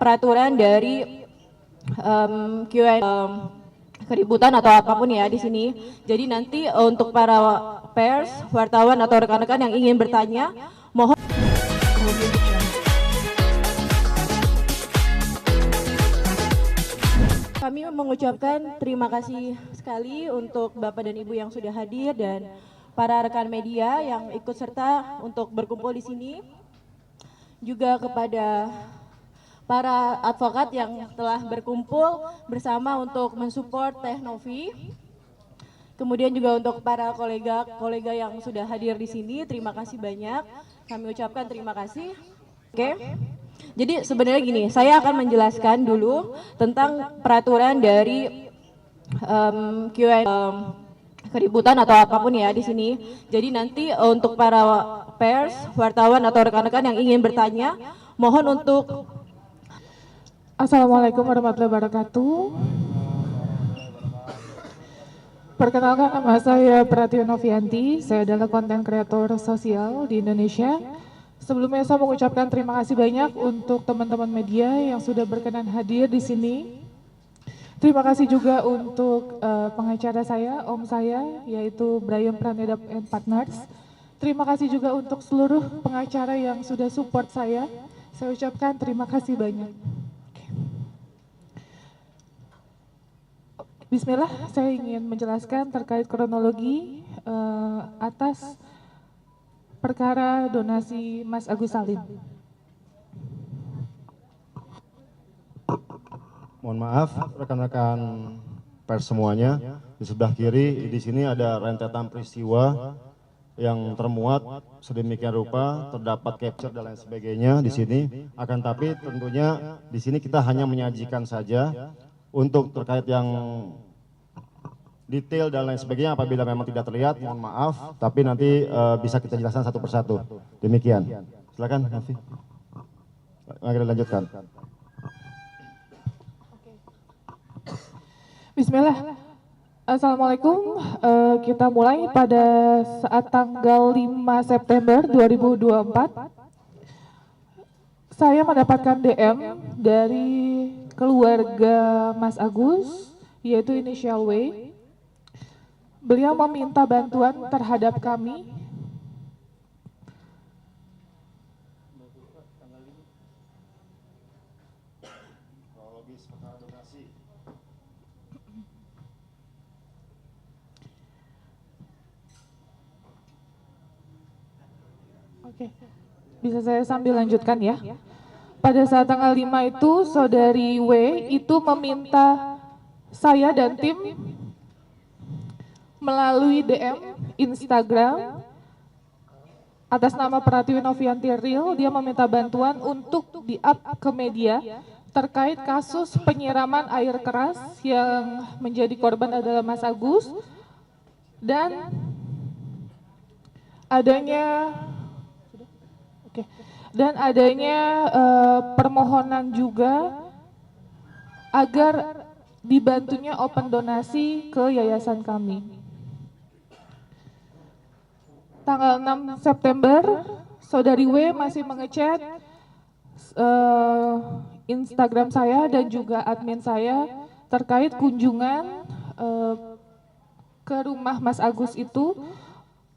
peraturan dari Q&A keributan atau apapun ya di sini. Jadi nanti untuk para pers, wartawan atau rekan-rekan yang ingin bertanya, mohon kami mengucapkan terima kasih sekali untuk Bapak dan Ibu yang sudah hadir dan para rekan media yang ikut serta untuk berkumpul di sini. Juga kepada para advokat yang telah berkumpul bersama untuk mensupport Teknovi. Kemudian juga untuk para kolega-kolega yang sudah hadir di sini, terima kasih banyak. Kami ucapkan terima kasih. Oke. Jadi sebenarnya gini, saya akan menjelaskan dulu tentang peraturan dari Q&A keributan atau apapun ya di sini. Jadi nanti untuk para pers, wartawan atau rekan-rekan yang ingin bertanya, mohon untuk Assalamualaikum warahmatullahi wabarakatuh. Perkenalkan, nama saya Pratio Novianti. Saya adalah konten kreator sosial di Indonesia. Sebelumnya saya mengucapkan terima kasih banyak untuk teman-teman media yang sudah berkenan hadir di sini. Terima kasih juga untuk pengacara saya, om saya, yaitu Brian Praneda and Partners. Terima kasih juga untuk seluruh pengacara yang sudah support saya. Saya ucapkan terima kasih banyak. Bismillah, saya ingin menjelaskan terkait kronologi atas perkara donasi Mas Agus Salim. Mohon maaf rekan-rekan pers semuanya, di sebelah kiri di sini ada rentetan peristiwa yang termuat sedemikian rupa, terdapat capture dan lain sebagainya di sini. Akan tapi tentunya di sini kita hanya menyajikan saja untuk terkait yang detail dan lain sebagainya. Apabila memang tidak terlihat, mohon maaf, tapi nanti bisa kita jelaskan satu persatu. Demikian. Silakan, Nafi. Mari kita lanjutkan. Bismillah. Assalamualaikum. Kita mulai pada saat tanggal 5 September 2024. Saya mendapatkan DM dari keluarga Mas Agus, yaitu inisial W. Beliau meminta bantuan terhadap kami Oke, bisa saya sambil lanjutkan ya. Pada saat tanggal 5 itu, saudari W itu meminta saya dan tim melalui DM Instagram atas nama Pratiwi Novianti Real, dia meminta bantuan untuk di-up ke media terkait kasus penyiraman air keras yang menjadi korban adalah Mas Agus dan adanya permohonan juga agar dibantunya open donasi ke yayasan kami. Tanggal 6 September, saudari W masih mengechat Instagram saya dan juga admin saya terkait kunjungan ke rumah Mas Agus itu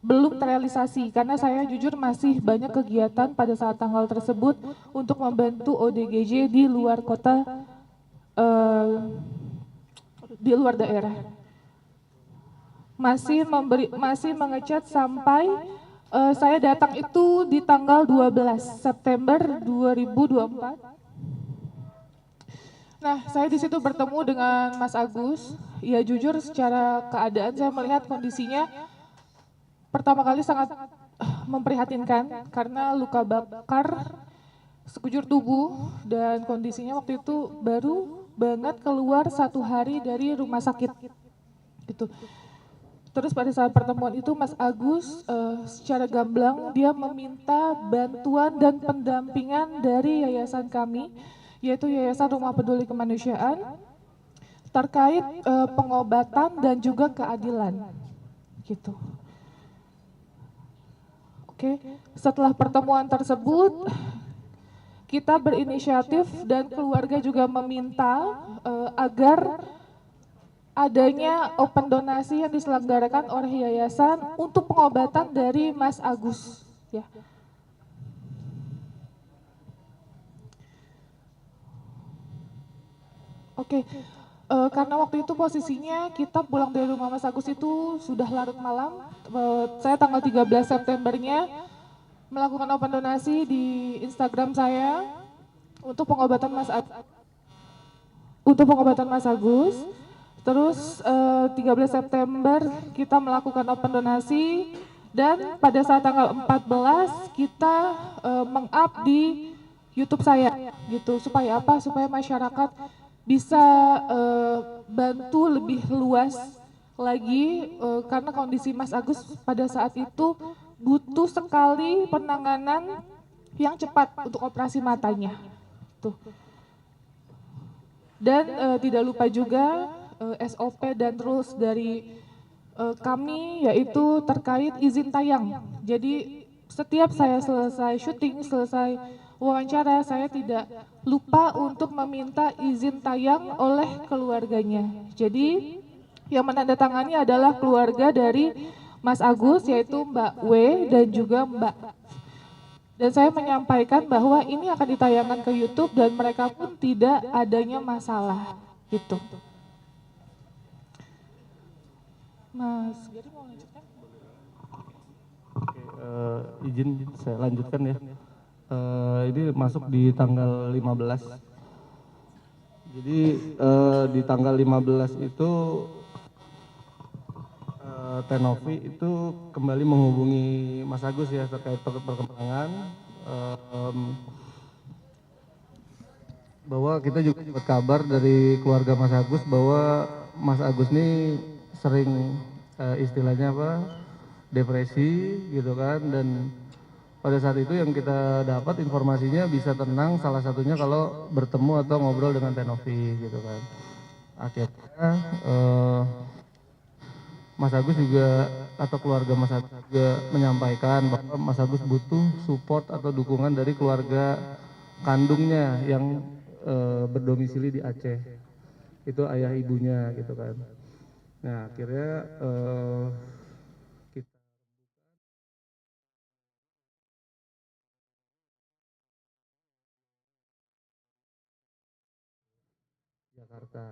belum terrealisasi karena saya jujur masih banyak kegiatan pada saat tanggal tersebut untuk membantu ODGJ di luar kota, di luar daerah. Masih mengechat sampai saya datang itu di tanggal 12 September 2024. Nah, saya di situ bertemu dengan Mas Agus. Ya jujur secara keadaan saya melihat kondisinya pertama kali sangat memprihatinkan karena luka bakar sekujur tubuh dan kondisinya waktu itu baru banget keluar 1 hari dari rumah sakit gitu. Terus pada saat pertemuan itu Mas Agus secara gamblang dia meminta bantuan dan pendampingan dari yayasan kami, yaitu Yayasan Rumah Peduli Kemanusiaan terkait pengobatan dan juga keadilan gitu. Oke, setelah pertemuan tersebut kita berinisiatif dan keluarga juga meminta agar adanya open donasi yang diselenggarakan oleh yayasan untuk pengobatan dari Mas Agus. Ya. Oke, karena waktu itu posisinya kita pulang dari rumah Mas Agus itu sudah larut malam. Saya tanggal 13 Septembernya melakukan open donasi di Instagram saya untuk pengobatan Mas Agus. Terus 13 September kita melakukan open donasi dan pada saat tanggal 14 kita meng-up di YouTube saya gitu. Supaya apa? Supaya masyarakat bisa bantu lebih luas lagi karena kondisi Mas Agus pada saat itu butuh sekali penanganan yang cepat untuk operasi matanya. Tuh. Dan tidak lupa juga SOP dan rules dari kami yaitu terkait izin tayang. Jadi setiap saya selesai syuting, selesai wawancara, saya tidak lupa untuk meminta izin tayang oleh keluarganya. Jadi yang menandatangani adalah keluarga dari Mas Agus yaitu Mbak W dan juga Mbak. Dan saya menyampaikan bahwa ini akan ditayangkan ke YouTube dan mereka pun tidak adanya masalah gitu. Mas, jadi mau lanjutkan? Oke, izin saya lanjutkan ya. Ini masuk di tanggal 15. Jadi di tanggal 15 itu Tenovi itu kembali menghubungi Mas Agus ya terkait perkembangan bahwa kita juga dapat kabar dari keluarga Mas Agus bahwa Mas Agus ini sering istilahnya apa depresi gitu kan, dan pada saat itu yang kita dapat informasinya bisa tenang salah satunya kalau bertemu atau ngobrol dengan Tenovi gitu kan. Akhirnya Mas Agus juga atau keluarga Mas Agus juga menyampaikan bahwa Mas Agus butuh support atau dukungan dari keluarga kandungnya yang berdomisili di Aceh. Itu ayah ibunya gitu kan. Nah akhirnya kita Jakarta.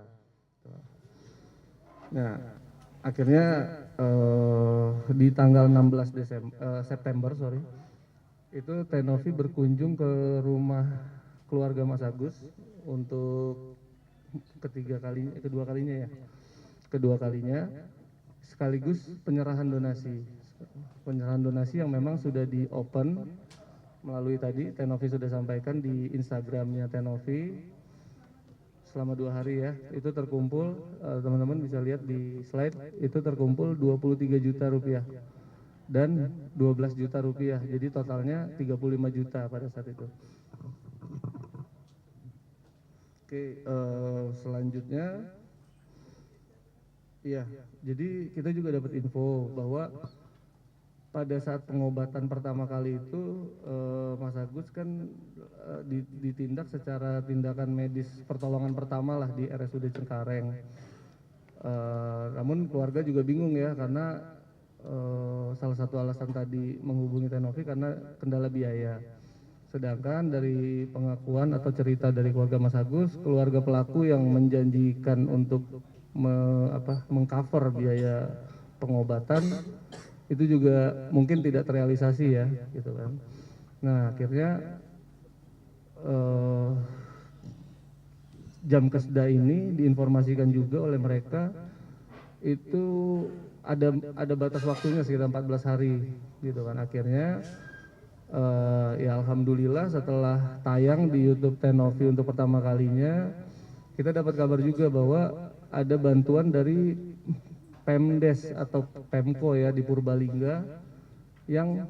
Nah akhirnya di tanggal 16 September itu Tenovi berkunjung ke rumah keluarga Mas Agus untuk kedua kalinya sekaligus penyerahan donasi yang memang sudah di open melalui tadi Tenovi sudah sampaikan di Instagramnya Tenovi selama 2 hari ya. Itu terkumpul teman-teman bisa lihat di slide, itu terkumpul 23 juta rupiah dan 12 juta rupiah, jadi totalnya 35 juta pada saat itu. Oke, selanjutnya iya, jadi kita juga dapat info bahwa pada saat pengobatan pertama kali itu Mas Agus kan ditindak secara tindakan medis pertolongan pertama lah di RSUD Cengkareng. Namun keluarga juga bingung ya karena salah satu alasan tadi menghubungi Tenovi karena kendala biaya. Sedangkan dari pengakuan atau cerita dari keluarga Mas Agus, keluarga pelaku yang menjanjikan untuk mengcover biaya pengobatan itu juga mungkin tidak terrealisasi ya, gitu kan. Nah akhirnya jam keseda ini diinformasikan juga oleh mereka itu ada batas waktunya sekitar 14 hari, gitu kan. Akhirnya ya alhamdulillah setelah tayang di YouTube Tenovi untuk pertama kalinya kita dapat kabar juga bahwa ada bantuan dari Pemdes atau Pemko ya di Purbalingga yang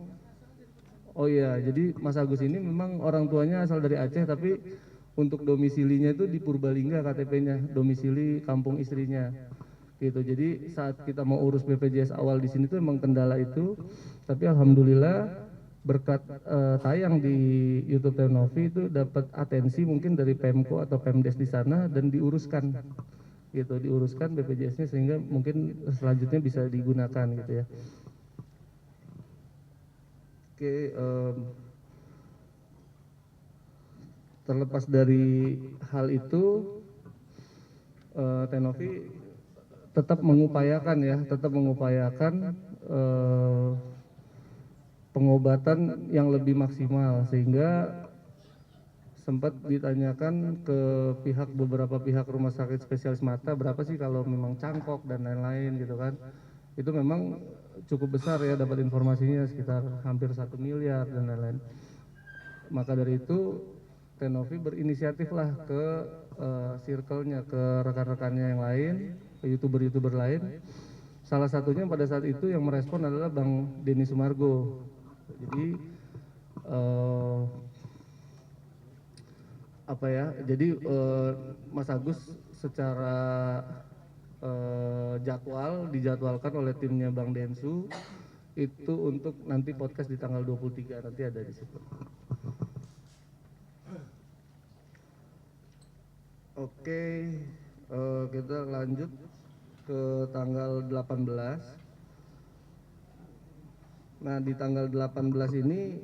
jadi Mas Agus ini memang orang tuanya asal dari Aceh tapi untuk domisilinya itu di Purbalingga KTP-nya, domisili kampung istrinya gitu. Jadi saat kita mau urus BPJS awal di sini tuh memang kendala itu, tapi alhamdulillah berkat tayang di YouTube Tenovi itu dapat atensi mungkin dari Pemko atau Pemdes di sana dan diuruskan gitu, diuruskan BPJS-nya sehingga mungkin selanjutnya bisa digunakan gitu ya. Oke, terlepas dari hal itu, Tenovi tetap mengupayakan pengobatan yang lebih maksimal, sehingga sempat ditanyakan ke beberapa pihak rumah sakit spesialis mata berapa sih kalau memang cangkok dan lain-lain gitu kan. Itu memang cukup besar ya, dapat informasinya sekitar hampir 1 miliar dan lain-lain. Maka dari itu Tenovi berinisiatif lah ke circle-nya, ke rekan-rekannya yang lain, ke youtuber-youtuber lain. Salah satunya pada saat itu yang merespon adalah Bang Denny Sumargo. Jadi Mas Agus secara dijadwalkan oleh timnya Bang Densu itu untuk nanti podcast di tanggal 23 nanti ada di situ. Oke, kita lanjut ke tanggal 18. Nah, di tanggal 18 ini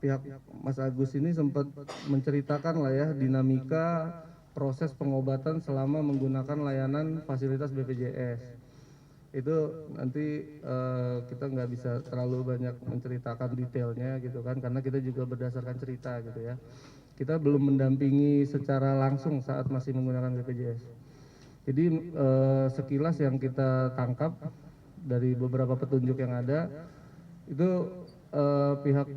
pihak Mas Agus ini sempat menceritakan lah ya dinamika proses pengobatan selama menggunakan layanan fasilitas BPJS. Itu nanti kita nggak bisa terlalu banyak menceritakan detailnya gitu kan, karena kita juga berdasarkan cerita gitu ya. Kita belum mendampingi secara langsung saat masih menggunakan BPJS. Jadi sekilas yang kita tangkap dari beberapa petunjuk yang ada, itu pihak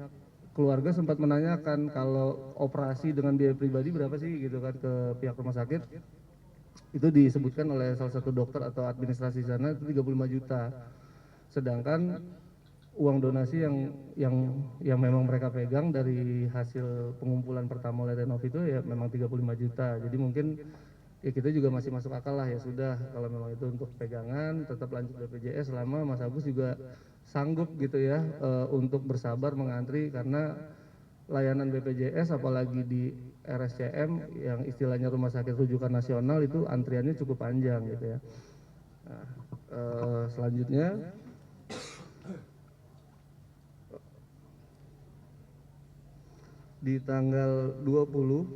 keluarga sempat menanyakan kalau operasi dengan biaya pribadi berapa sih gitu kan ke pihak rumah sakit. Itu disebutkan oleh salah satu dokter atau administrasi sana itu 35 juta. Sedangkan uang donasi yang memang mereka pegang dari hasil pengumpulan pertama oleh Tenovi itu ya memang 35 juta. Jadi mungkin ya kita juga masih masuk akal lah, ya sudah kalau memang itu untuk pegangan tetap lanjut BPJS selama Mas Agus juga sanggup gitu ya untuk bersabar mengantri, karena layanan BPJS apalagi di RSCM yang istilahnya rumah sakit rujukan nasional itu antriannya cukup panjang gitu ya. Nah, selanjutnya di tanggal 20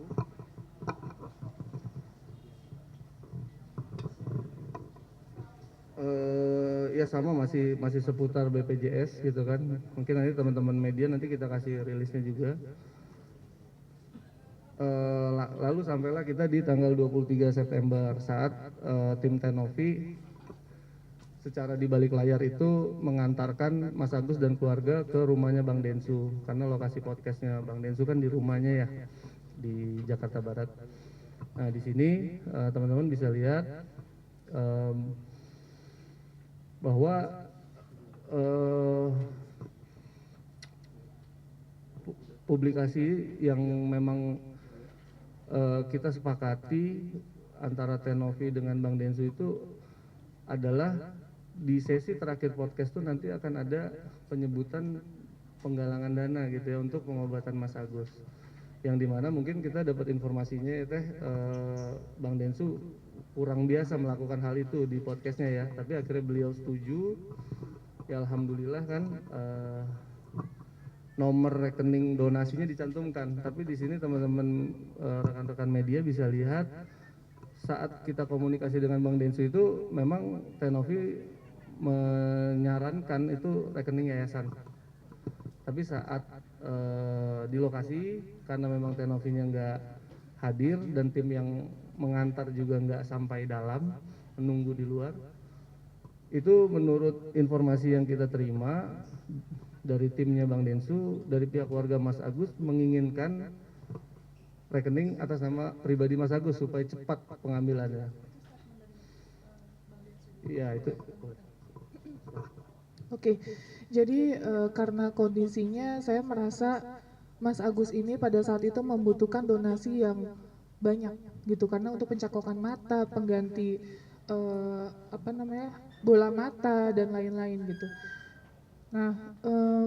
ya sama masih seputar BPJS gitu kan. Mungkin nanti teman-teman media nanti kita kasih rilisnya juga. Lalu sampailah kita di tanggal 23 September saat tim Tenovi secara di balik layar itu mengantarkan Mas Agus dan keluarga ke rumahnya Bang Densu, karena lokasi podcastnya Bang Densu kan di rumahnya ya di Jakarta Barat. Nah di sini teman-teman bisa lihat bahwa publikasi yang memang kita sepakati antara Tenovi dengan Bang Densu itu adalah di sesi terakhir podcast itu nanti akan ada penyebutan penggalangan dana gitu ya untuk pengobatan Mas Agus, yang dimana mungkin kita dapat informasinya ya Bang Densu kurang biasa melakukan hal itu di podcastnya ya, tapi akhirnya beliau setuju ya, alhamdulillah kan. Nomor rekening donasinya dicantumkan, tapi di sini teman-teman rekan-rekan media bisa lihat saat kita komunikasi dengan Bang Densu itu memang Tenovi menyarankan itu rekening yayasan, tapi saat di lokasi karena memang Tenovinya nggak hadir dan tim yang mengantar juga nggak sampai dalam, menunggu di luar, itu menurut informasi yang kita terima dari timnya Bang Densu, dari pihak keluarga Mas Agus menginginkan rekening atas nama pribadi Mas Agus supaya cepat pengambilannya. Iya itu. Oke, jadi karena kondisinya saya merasa Mas Agus ini pada saat itu membutuhkan donasi yang banyak gitu, karena untuk pencakokan mata, pengganti bola mata dan lain-lain gitu. Nah,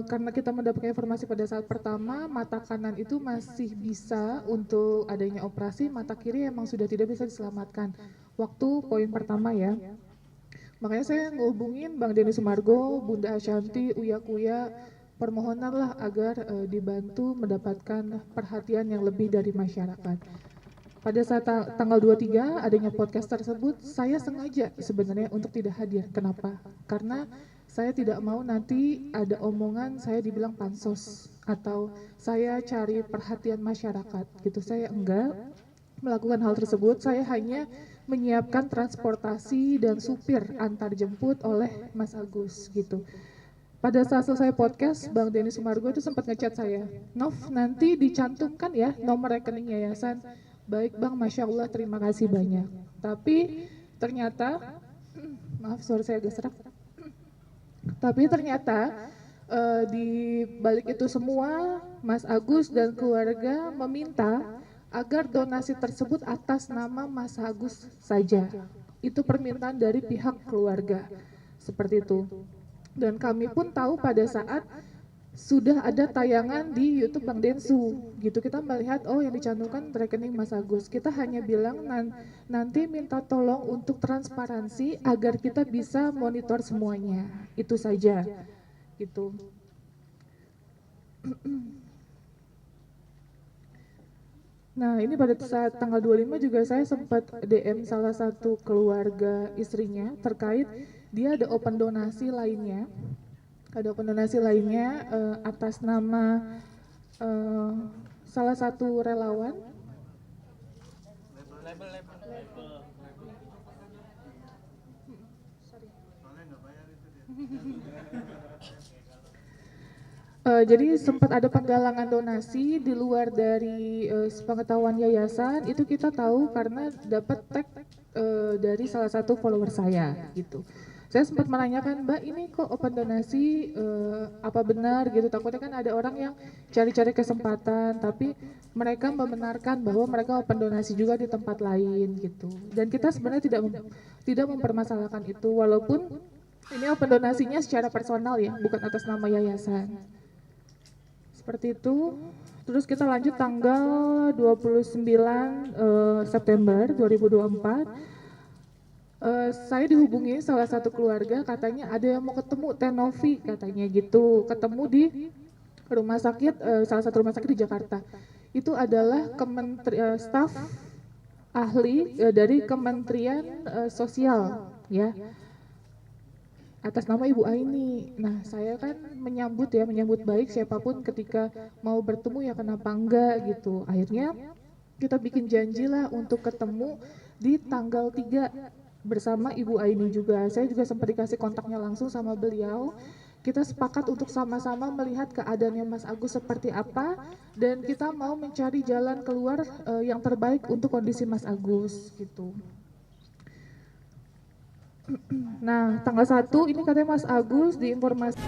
karena kita mendapatkan informasi pada saat pertama, mata kanan itu masih bisa untuk adanya operasi, mata kiri emang sudah tidak bisa diselamatkan. Waktu poin pertama ya. Makanya saya ngehubungin Bang Denny Sumargo, Bunda Ashanti, Uya Kuya, permohonanlah agar dibantu mendapatkan perhatian yang lebih dari masyarakat. Pada saat tanggal 23 adanya podcast tersebut, saya sengaja sebenarnya untuk tidak hadir. Kenapa? Karena saya tidak mau nanti ada omongan saya dibilang pansos atau saya cari perhatian masyarakat gitu. Saya enggak melakukan hal tersebut, saya hanya menyiapkan transportasi dan supir antar jemput oleh Mas Agus gitu. Pada saat selesai podcast, Bang Denny Sumargo itu sempat ngechat saya, Nov nanti dicantumkan ya nomor rekening yayasan. Baik Bang, Masya Allah, terima kasih banyak. Tapi ternyata, maaf suara saya agak serak. Tapi ternyata di balik itu semua, Mas Agus dan keluarga meminta agar donasi tersebut atas nama Mas Agus saja. Itu permintaan dari pihak keluarga, seperti itu. Dan kami pun tahu pada saat sudah ada tayangan di YouTube Bang Densu, gitu kita melihat oh yang dicantumkan rekening Mas Agus. Kita hanya bilang nanti minta tolong untuk transparansi agar kita bisa monitor semuanya, itu saja, gitu. Nah ini pada saat tanggal 25 juga saya sempat DM salah satu keluarga istrinya terkait dia ada open donasi lainnya. Ada donasi lainnya atas nama salah satu relawan. Jadi sempat ada penggalangan donasi di luar dari pengetahuan yayasan, itu kita tahu karena dapat tag dari salah satu follower saya gitu. Saya sempat menanyakan, Mbak ini kok open donasi, apa benar gitu, takutnya kan ada orang yang cari-cari kesempatan, tapi mereka membenarkan bahwa mereka open donasi juga di tempat lain gitu. Dan kita sebenarnya tidak mempermasalahkan itu, walaupun ini open donasinya secara personal ya, bukan atas nama yayasan. Seperti itu. Terus kita lanjut tanggal 29 September 2024. Saya dihubungi salah satu keluarga, katanya ada yang mau ketemu Tenovi katanya gitu, ketemu di rumah sakit, salah satu rumah sakit di Jakarta. Itu adalah staf ahli dari Kementerian Sosial ya, atas nama Ibu Aini. Nah saya kan menyambut baik siapapun ketika mau bertemu ya kenapa enggak gitu. Akhirnya kita bikin janji lah untuk ketemu di tanggal 3 bersama Ibu Aini juga. Saya juga sempat dikasih kontaknya langsung sama beliau. Kita sepakat untuk sama-sama melihat keadaannya Mas Agus seperti apa dan kita mau mencari jalan keluar yang terbaik untuk kondisi Mas Agus gitu. Nah, tanggal 1 ini katanya Mas Agus diinformasikan